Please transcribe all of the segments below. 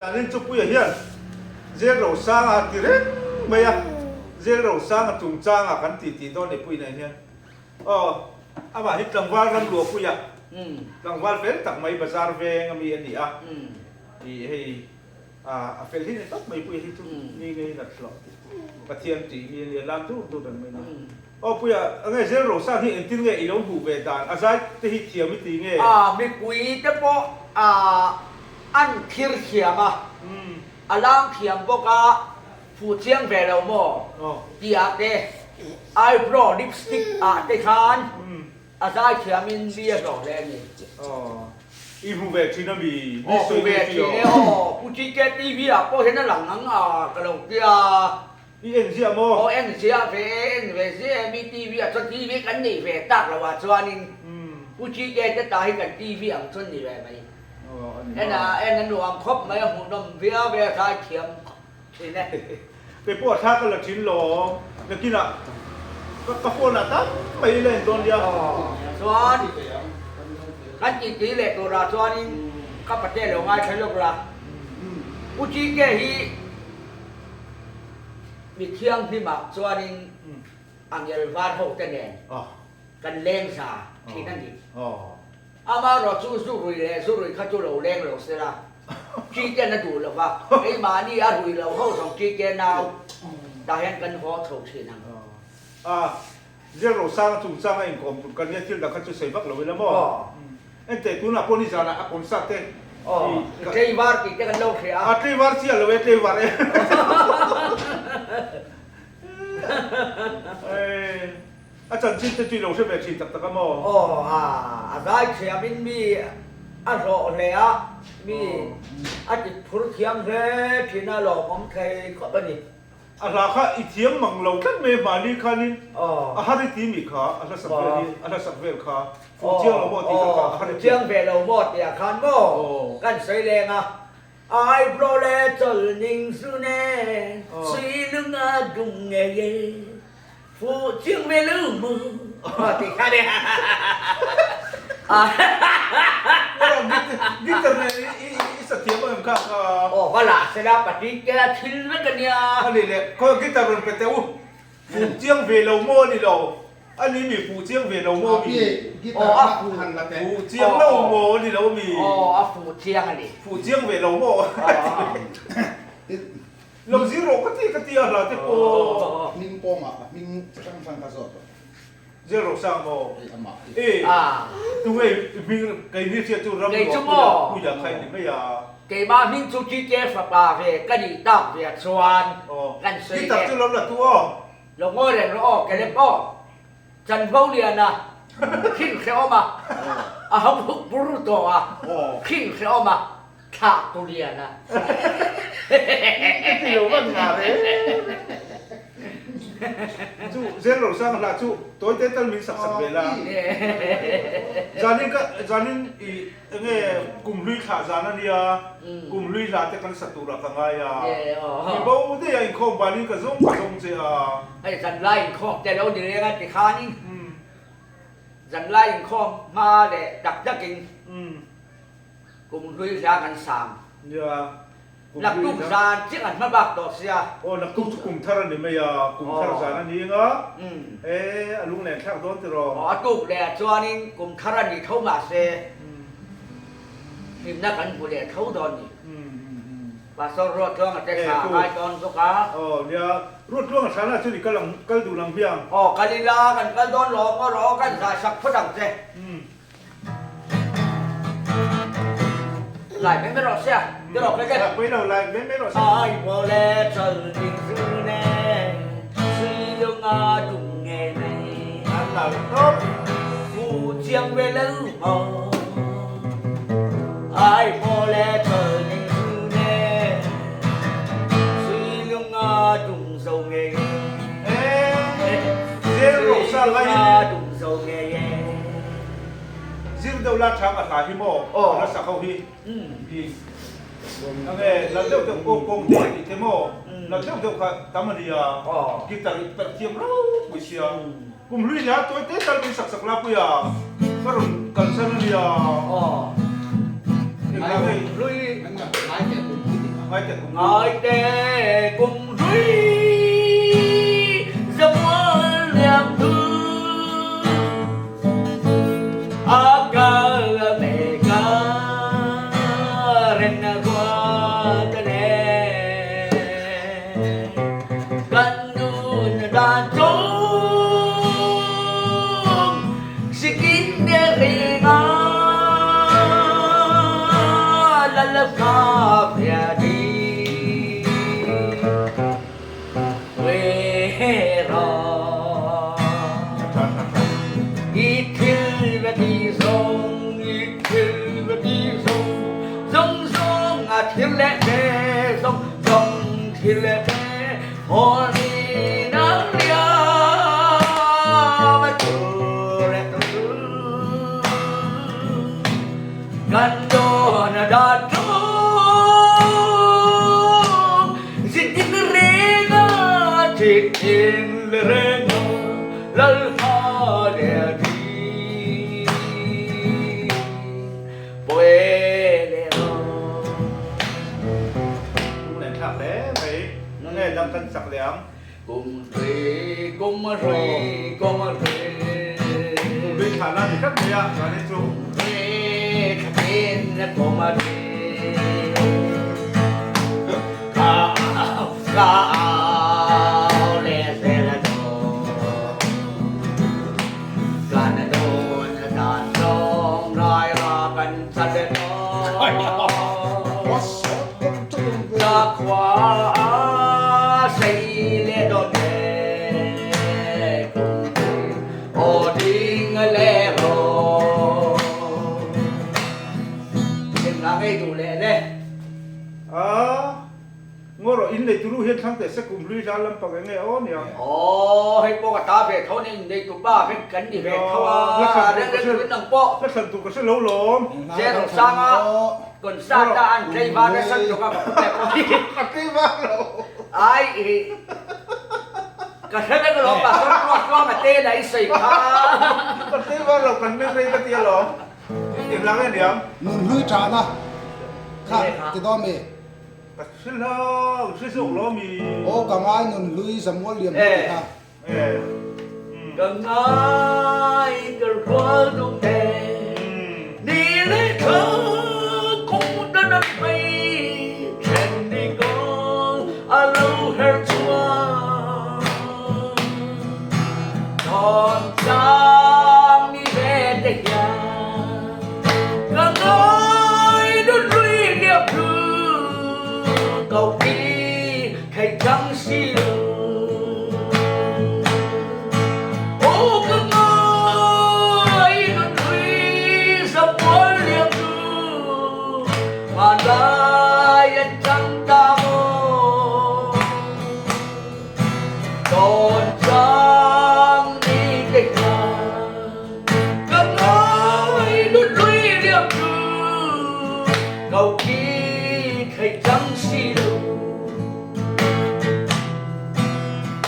nên chụp bây giờ riêng đầu sang à thì đấy mấy à riêng đầu sang à trùng trang à cắn tỉ đó để bây này nha à mà hít trăng val răng lúa bây giờ trăng val phết tặng mấy bazar về ngắm yên đi à thì hay phết hít tóc mấy bây hít chung như ngay đặt lọ và thiên chỉ như làm chút đần mấy nó bây giờ ngay riêng đầu sang thì anh tin nghe ý đâu đủ về đàn giải thì hít thiệt mới tí nghe mấy quý cái bộ ăn thiệt thiệt mà lang thiệt bộ cả phụ chiang về đâu mà tiệt đấy eyebrow lipstick cái khăn giải thiệt mình bia rồi lên này y phụ về thì nó bị phụ về thì phụ chỉ cái tivi có thể nó lẳng cái đầu kia y anh gì mà anh về mi tivi cho tivi cái này về tắc là cho nên phụ chỉ cái tai cái tivi ăn cho này về mày em nó ăn khóc mấy hôm đó về thay thiểm thì này cái bộ thác là chín lò cái kia là cái bộ là tát mấy lên tôn đi cho cái chỉ lệ tôi là cho nên các bạn trẻ lâu ngay thấy được là phụ chỉ cái hi bị thiêng thì mà cho nên ăn nhiều vạt hậu tên này cần lên xả thìนั่นดิmà rồiสู้rồiเขาจะเราแรงเราเสียละจีเจนน่ะดูแล้วว่าไอ้มานี่อะรุยเราเขาสองจีเจนเอาได้เห็นกันพอถูกสินังเรื่องเราสร้างถูกสร้างเองของกันเนี่ยที่เราเขาจะใส่บักเราไว้แล้วมั้งเอ็นแต่คุณน่ะคนที่สานอ่ะคนสัตว์เต้ใช่วาร์กิจกันโลกเสียใช่วาร์เสียเราเว้ยใช่วาร์อาจารย์ชิดจะจีเราใช่ไหมชิดตักตะกันมั้งได้เสียมินมีอันโรเลยอ่ะมีอันที่พูดเทียงเลยที่น่าหล่อผมเคยก็เป็นนี่ราคาอีเทียมมังเราท่านไม่มาดีคันนี้ฮาริทีมีค่าสักเวลีสักเวลค่าฟูเจียงเราหมดที่ค่าฟูเจียงเวลเราหมดเนี่ยคันโม่กันใส่แรงอ่ะไอ้โปรเลตนิ่งสุเน่สีลึงอาดุงเงยฟูเจียงเวลืมมือที่ข้าเนี่ยนี่แต่เนี่ยอีสัตย์เทียมมันค่าว่าละเสร็จแล้วปฏิแกทิ้งแล้วกันเนี่ยอันนี้เนี่ยเขาคิดแต่เป็นเต๋อฟูเจียงเวลโม่นี่เราอันนี้มีฟูเจียงเวลโม่มีฟูเจียงเล่าโม่นี่เรามีฟูเจียงอันนี้ฟูเจียงเวลโม่เราซีโร่ก็ที่อะไรที่โอ้นิ่งโปงอ่ะนิ่งช่างฟังกระสอบซีโร่สร้างโม่ตัวเองมีใครนี่เชื่อตัวเราไม่ผู้อยากใครนี่ไม่อยากเกี่ยมามินซูจิเจฟปลาเวกันดีตั้งเวียชวนกันเสียที่ตัดตัวเราละตัวลงโง่เรียนเราแกเล็บอ้อจันเขาเรียนนะขึ้นเขียวมาเขาบุรุษตัวขึ้นเขียวมาขาดตัวเรียนนะที่เราบ้านงานเลยจู่เจ้าเราสร้างละจู่ตัวเต้นมีสักเวลาจานินอีเนี่ยกลุ่มลุยขาจานันเนี่ยกลุ่มลุยลาเต้กันสัตุระกังไงมีบ่าวเดียอินคอมบานิก็ส่งเจ้าไอ้จันไล่อินคอมแต่เราเดี๋ยวกันที่ข้านี่จันไล่อินคอมมาเลยดักกินกลุ่มลุยลากันสามนักตุ้มซานที่อันมาบักดอกเสียนักตุ้มกลุ่มทารันนี่ไม่ยากลุ่มทารันซานันนี่เงาลุงแหลมแค่โดนตรอตุ้มแหลมจวนนี่กลุ่มทารันนี่เขามาเสียทีมนักกันผู้เล่เขาโดนนี่ภาษารถเครื่องแต่ขาไอ้ตอนสุขาเนี่ยรถเครื่องฉันน่ะช่วยก็ดูลังเพียงกาลิลากันก็โดนหลอกก็รอกันสักฝรั่งเสียไหลไม่รอเสียจะหลอกเลยไม่เราไหลไม่รอไอ้โมเลชลดิงซูเน่ซีลงอาดุงเงเน่อันนั้นก็ฟูเจียงเวลูโมไอ้โมเลชลดิงซูเน่ซีลงอาดุงโซเงเจ้าเราสร้างไว้ดุงโซเงซิลเดาลาช้างอาหารฮิโม่รักษาเขาฮีโอเคเราเดี๋ยวจะโกงเด็กเทโม่เราเดี๋ยวจะทำอะไรกีตาร์เปิดเทียมเราบุษยากลุ่มลุยนะตัวเต้นตอนนี้สักลาปุยาก็รุ่งกันเซนเนียลุยมันแบบหลายแก่กลุ่มที่ ngay để cùng ngồi để cùng duy dâm hoa liệm thương aga mẹ ca ren qua cái này gần nun đàn trống sikin để ringa la la ca phía đi quê rồi ít khi về đi sông ít khi về đi sông sông sông à thiên lệ thế sông sông thiên lệ thế hồ đi nắng lia mà chưa lệ tu gần đó là đã trốn xin tin rega chỉ tin rega lal ha để đi puede cũng này thằng đấy mấy nó nghe đang cân sặc lẻm cùng thủy cùng thủy cùng thủy đi khả năng thì các người ạ và nên chú Kakin komadi Kau leselado Ganadon dan dong rai rakan sadeno Dakwa say le do de Oding lero ngay đủ lệ đấy ngô rồi in này tụi hiện thằng để sẽ cùng lui ra làm bằng cái nghề ôn nhỉ hay bộ cả ta về thâu nên đây tụi ba phải cắn đi về thâu đấy đấy đằng bộ cái thần tụi có sẽ lâu lắm xe thằng sang á còn sang ta ăn cây ba cái sân tụi các bạn Cái vác rồi. ai cái thế cái lỗ bà có mà tê đấy xì ha cái thế vào rồi cần nên đây cái tiền rồi tiền lắm cái điểm Nun lui trả na. Khát cái đó mày. cái sẽ lo sẽ dùng lo mì Ô cả ngay nun lui dầm mua liềm ha. cần ai cần qua đúng đề đi lấy thơ cũng đã đắp mây trên đi con a lâu hết chua còn sang đi về đây nhà cần ai đứt lui điệp thương cầu kỳ hay trắng xì Malayan Candamo Còn trăng đi kịch làm Các nói đút lũy điệp thương Cầu kỳ thầy trắng xì đầu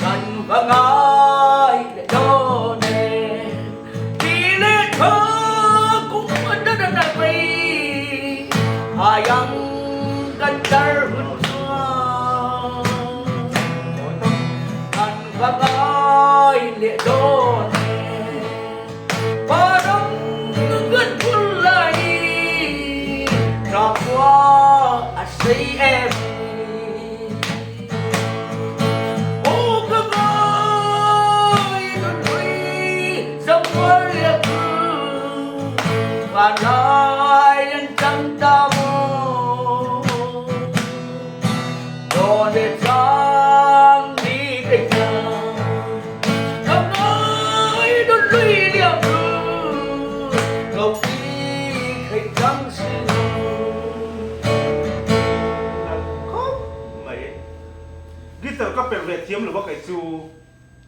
Cần vắng ai để cho nè Đi lê thơ cũng đã đặt mây Hayang gandar hunsuan Kan bagay leone Parang ngân kulay Rakwa asay emi O kagay nunoy sa mwalyaku Malayan Candamo để sang đi kịch không nói đốt lũy điệp thương cầu kỳ kịch trắng xinh mày guitar các bèn Việt thiếm là cái chú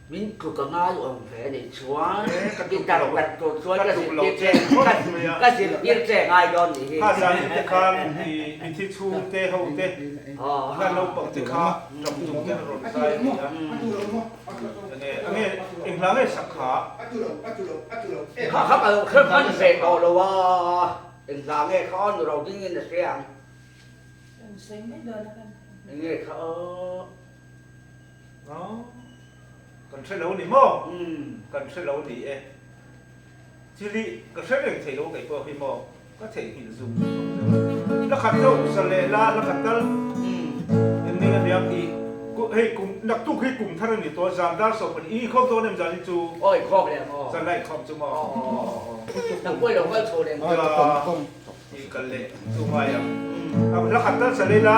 mình cứ có ngáo ông phải để xóa cái tàu đặt cột xóa cái gì biết cái gì biết trẻ ai đòn gì ha ra thì kan thì thi chu tê hậu tê là lâu bằng thì kha trong dùng cái rồi sai anh nghe em lắng nghe sắc khá khắp ở khắp phân về đồ là anh ra nghe con rồi đầu tiên là xe Sing mấy đời nó cần. Nghe khá nó còn sẽ lâu đi mò ừ còn sẽ lâu đi e chỉ đi còn sẽ được thấy lâu cái bờ khi mò có thể hình dung nó khát đâu sẽ lệ la nó khát đâu em nên anh em đi hey cùngนักตุกให้กลุ่มท่านนี่ตัวจานด้านสองคนอีข้อตัวเนี่ยจานจู ôi khó liền ồ จานไล่ข้อจูมอ thằng quay đầu quay sầu liền อ๋อต้ม อีกันเลยจูมาอย่างแล้วขัดตั้งเสร็จเลยละ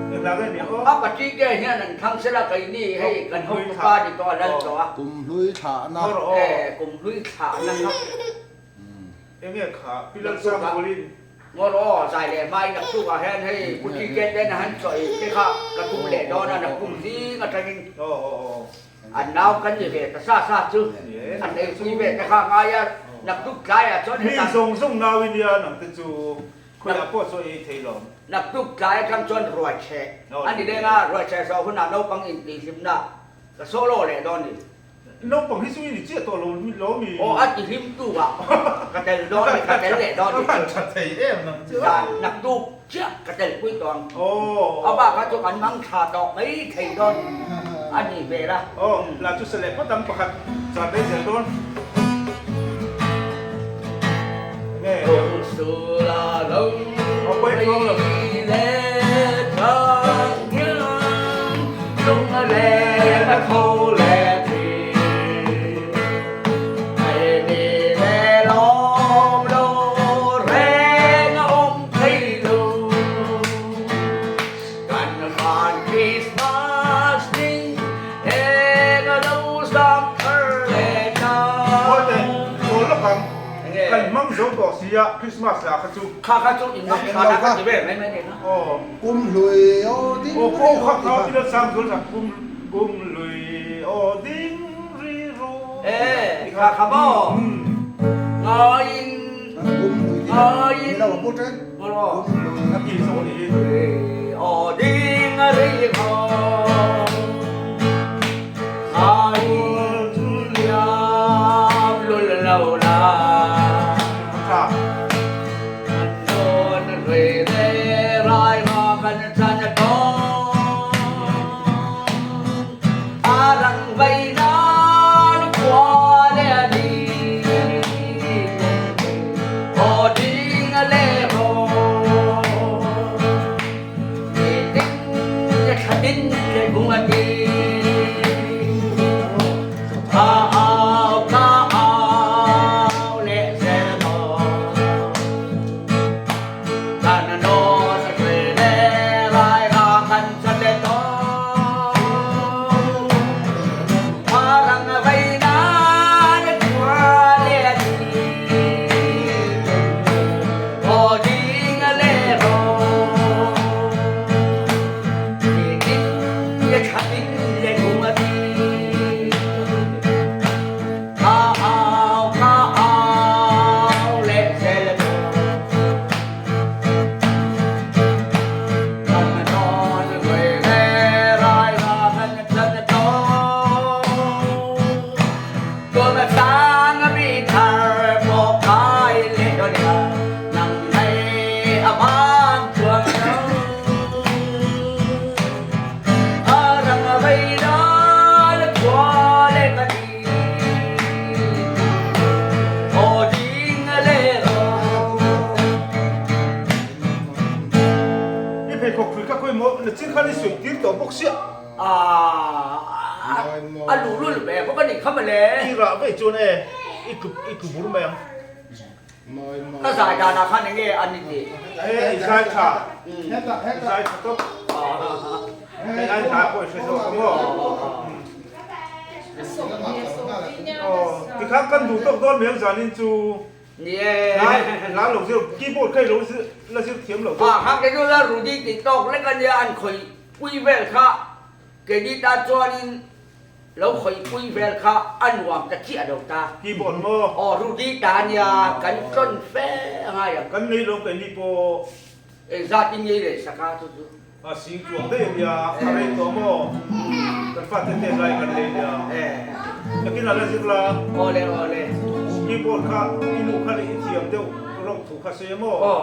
อย่างไรเนี่ย áp bát chi cái này là thằng sẽ là cái gì hay cần không qua đi to lên rồi กลุ่มลุยฉานะ cùng lưới thả năng học เอ็มเนี่ยขาพี่เลิศสร้างโบลิน ngô đó dài để mai nạp tu vào hen hay bút chi cái đấy là hắn sợi cái khác cái cung lệ đó là nạp cung gì mà thành โอ้ anh nào cần gì về ta xa xa chứ anh ấy suy về cái khác ai á nạp tu cái à cho มี nên ทรงส่งนาวินเดียหนังตะจูคุยอาปอสโซเอเทลอน nạp tu cái thằng chọn rồi chè anh đi đây na rồi chè sau khi nào đâu bằng in đi xem na cái solo lệ đó đi น้องปังที่สุยนี่เจ้าตัวเรามีล้อมี ô anh chỉ phim tu à cái tên đó cái tên lệ đó đi ชัดเจนเอ็มนังเจ้า là nạp tu trước cái tên cuối tuần โอ้ เอาบ้าเขาจะกันมั่งขาดอกไม่ไทยโดนอันนี้เวลา โอ้ลาจุดเสล็จก็ตำประคัดจานได้เสียโดนแม่ ลงสู่ลาลงไปเล่ทางยืนลงเล่เขาเล่ทีให้มีเล่ล้อมโดแรงอมที่ลูกันผ่านคริสต์มาสนี้เองรู้สักเธอเล่จ้า โอ้แต่โอ้ละครั้งกันมั่งโจก่อเสียคริสต์มาสอะขจู ข้าจุดอินกับข้านักจิเบไม่เด็กนะ โอ้ กลุ่มลุยโอ้ดิ โอ้โหข้าวเขาที่เราสร้างสวนสัตว์กุมลุยโอดิงรีโร ข้าขบงอยิน กลุ่มลุยที่เราพูดถึง บรอก ลุ่มลุย นักกีฬาคนนี้ อดิงรีโรอายินยามลุลลาลา ครับ โดนเรเดรายมากันจันทร์อารังใบนานกว่าเลดีโอดิงเลโฮดิงจะขัดดินเลยกุงอดีข้าเอาเลเซโน กันโนสเตเลรายรากันสเตโตพารังไว้นานกว่าเลดีโอดิงเลโรดิงยะขัดิงเลกุมดีข้าเอาเลเซเลโต กันนอนเรื่อยเร่รายรากันจันโตตัวแม่สางมีเธอบอกใครเล่นด้วยกันนั่งในอาบ้านชวนเราอารังไปนานกว่าเล่นกันดีโอดิงเล่โร นี่เพจของคุยกับคุยหมดแล้วจิ้งข้านี่สวยดิ้งตัวบกเสีย รู้แบบพวกนี้เข้ามาเลย ที่เราไม่จนเองอีกบุรุษแมง ถ้าสายการอาคารอย่างเงี้ยอันนี้ดี เอ้ยใช่ค่ะ แฮกต์แฮกต์ ใช่ค่ะต้องไอ้ถาป่วยใช่ไหมครับพ่อ Sổ bia, sổ bia nhau. อ๋อที่ข้างกันดูต้องโดนเมียงสานินจู เนี่ย ร้านหลงซื้อกีบอร์ดเคยหลงซื้อแล้วซื้อเทียมหลง หากจะดูแลรูดีติดตอกแล้วกันเนี่ยอันคอยคุยเวลค่ะเกดิตาจวนินแล้วคอยคุยเวลค่ะอันหวังจะเชี่ยดอกตา กีบอร์ดโม่ อ๋อรูดีตาเนี่ยกันจนแฟ้ไงอ่ะ กันนี่ลงเป็นนี่โป ซาตินี่เลยสักการทุก สิงจวงได้ยังอะไรตัวโม่กันฟาดเต้นไรกันเลยเนี่ยแล้วกินอะไรสิล่ะ โอเล่โอเล่ กีบอร์ดค่ะอินุค่ะนี่เทียมเดียวรองถูกคาเซียโม่ อ๋อ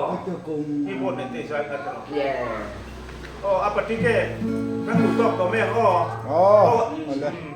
กลุ่ม กีบอร์ดเนี่ยเตะใช้กันตลอด เย่ oh apa tike kan lu tok to me oh Oh, oh oleh.